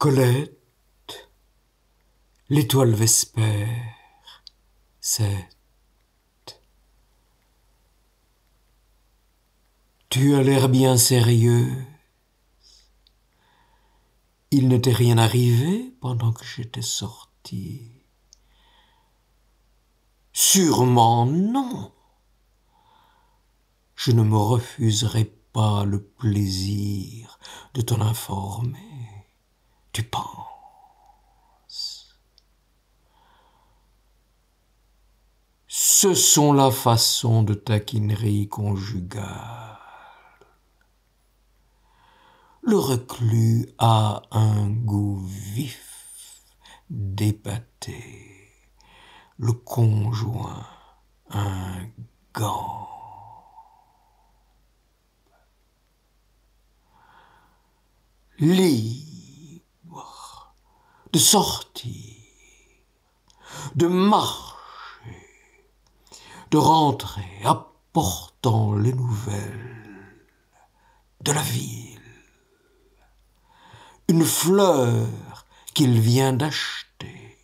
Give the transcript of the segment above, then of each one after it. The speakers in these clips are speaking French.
Colette, l'étoile vespère, c'est... Tu as l'air bien sérieux. Il ne t'est rien arrivé pendant que j'étais sorti. Sûrement non. Je ne me refuserai pas le plaisir de t'en informer. Tu penses. Ce sont la façon de taquinerie conjugale. Le reclus a un goût vif, d'épaté. Le conjoint, un gant. Libre de sortir, de marcher, de rentrer apportant les nouvelles de la ville. Une fleur qu'il vient d'acheter,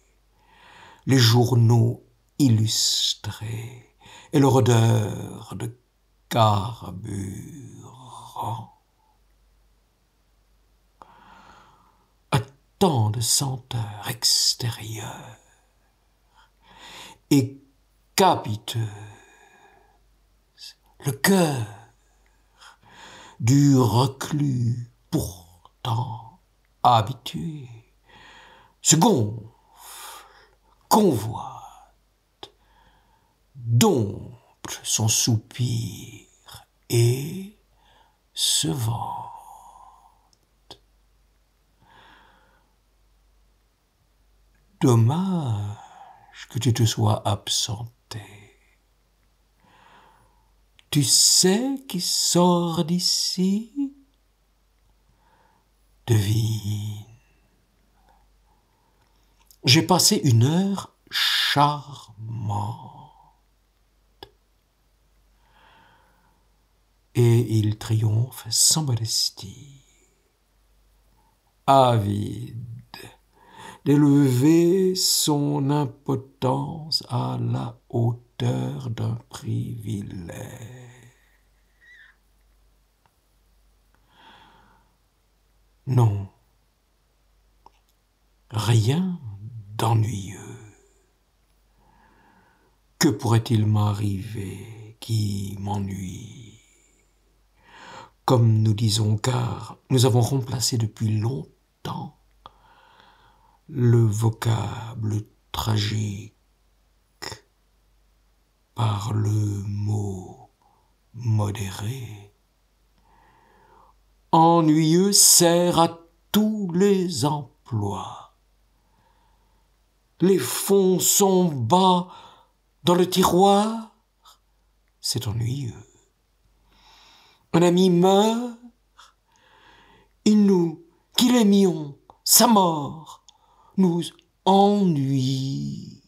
les journaux illustrés et leur odeur de carburant. Tant de senteurs extérieures et capiteuses, le cœur du reclus pourtant habitué se gonfle, convoite, dompte son soupir et se vante. Dommage que tu te sois absenté. Tu sais qui sort d'ici? Devine. J'ai passé une heure charmante. Et il triomphe sans modestie. Avide d'élever son impotence à la hauteur d'un privilège. Non, rien d'ennuyeux. Que pourrait-il m'arriver qui m'ennuie? Comme nous disons, car nous avons remplacé depuis longtemps le vocable tragique par le mot modéré. Ennuyeux sert à tous les emplois. Les fonds sont bas dans le tiroir, c'est ennuyeux. Un ami meurt, et nous qui l'aimions, sa mort nous ennuie.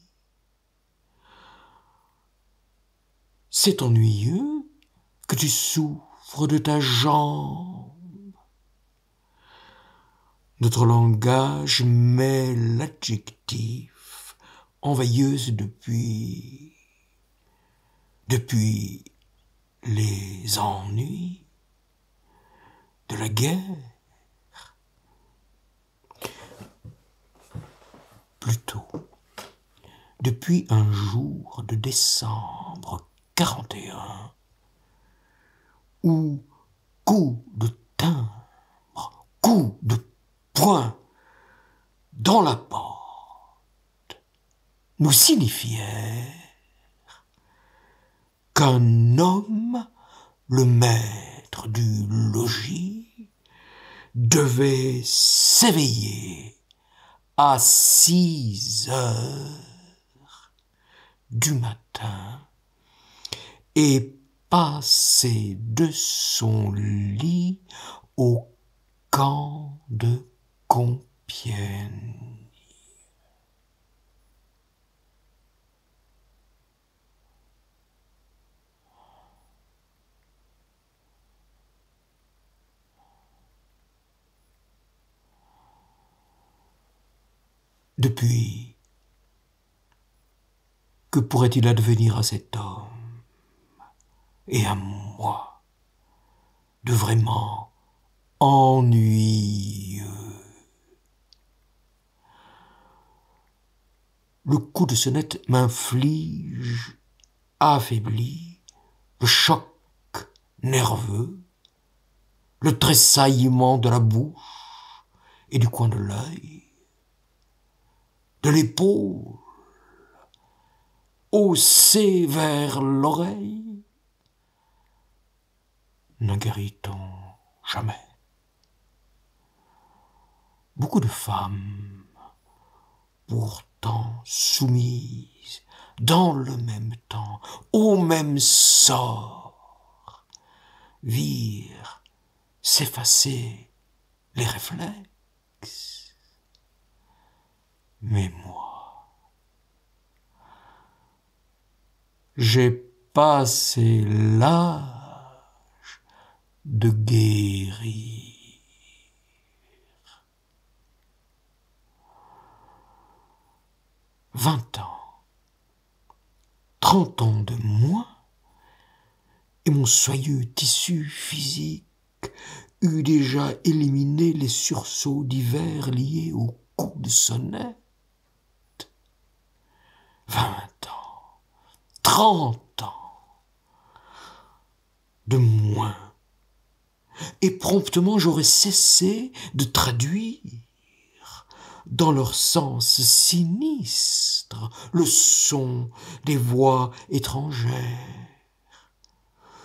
C'est ennuyeux que tu souffres de ta jambe. Notre langage met l'adjectif en veilleuse depuis les ennuis de la guerre. Plutôt, depuis un jour de décembre 41, où coup de timbre, coup de poing dans la porte nous signifièrent qu'un homme, le maître du logis, devait s'éveiller à 6 heures du matin et passer de son lit au camp de Compiègne. Depuis, que pourrait-il advenir à cet homme et à moi de vraiment ennuyeux? Le coup de sonnette m'inflige, affaibli, le choc nerveux, le tressaillement de la bouche et du coin de l'œil, de l'épaule, haussé vers l'oreille. Ne guérit-on jamais? Beaucoup de femmes, pourtant soumises, dans le même temps, au même sort, virent s'effacer les réflexes. Mais moi, j'ai passé l'âge de guérir. 20 ans, 30 ans de moins, et mon soyeux tissu physique eut déjà éliminé les sursauts divers liés au coup de sonnette. 20 ans, 30 ans de moins, et promptement j'aurais cessé de traduire dans leur sens sinistre le son des voix étrangères,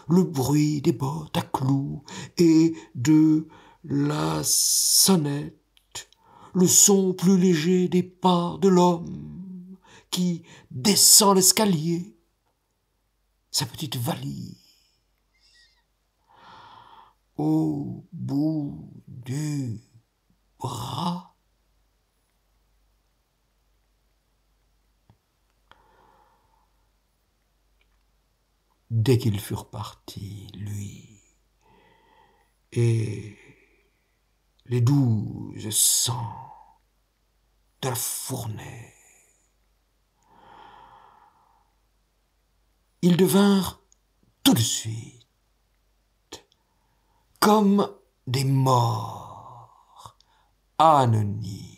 le bruit des bottes à clous et de la sonnette, le son plus léger des pas de l'homme qui descend l'escalier, sa petite valise au bout du bras. Dès qu'ils furent partis, lui et les 12 cents de la fournée, ils devinrent tout de suite comme des morts anonymes.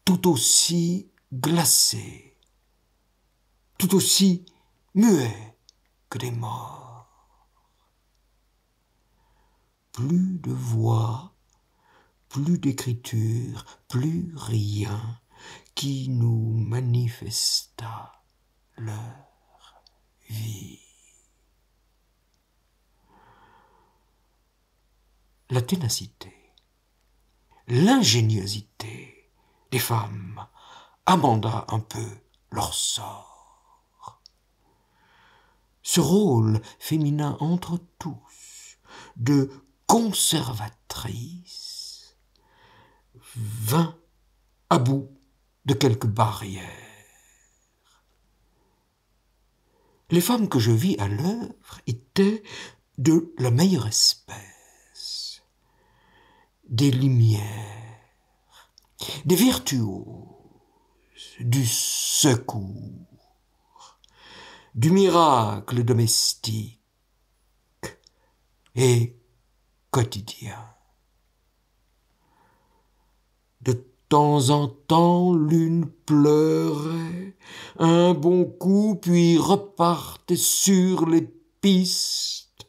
Tout aussi glacés, tout aussi muets que des morts. Plus de voix, plus d'écriture, plus rien qui nous manifesta leur vie. La ténacité, l'ingéniosité des femmes amenda un peu leur sort. Ce rôle féminin entre tous de conservatrice vint à bout de quelques barrières. Les femmes que je vis à l'œuvre étaient de la meilleure espèce, des lumières, des virtuoses, du secours, du miracle domestique et quotidien. De temps en temps, l'une pleurait un bon coup, puis repartait sur les pistes.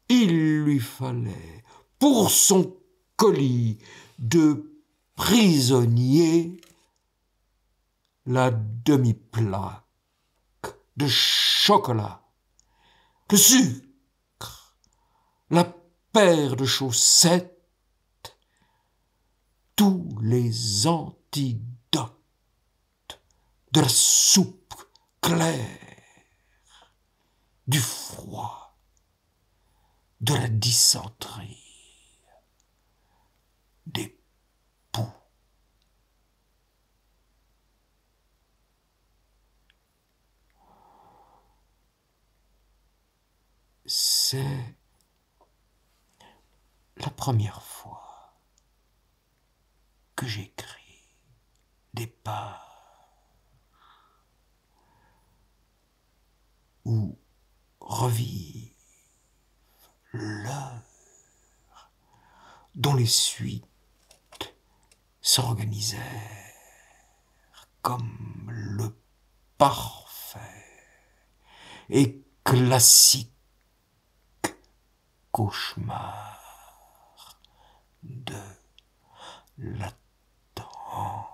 Il lui fallait, pour son colis de prisonnier, la demi-plaque de chocolat, le sucre, la paire de chaussettes, tous les antidotes de la soupe claire, du froid, de la dysenterie, des poux. C'est première fois que j'écris des pages où revivent l'heure dont les suites s'organisèrent comme le parfait et classique cauchemar de l'attente.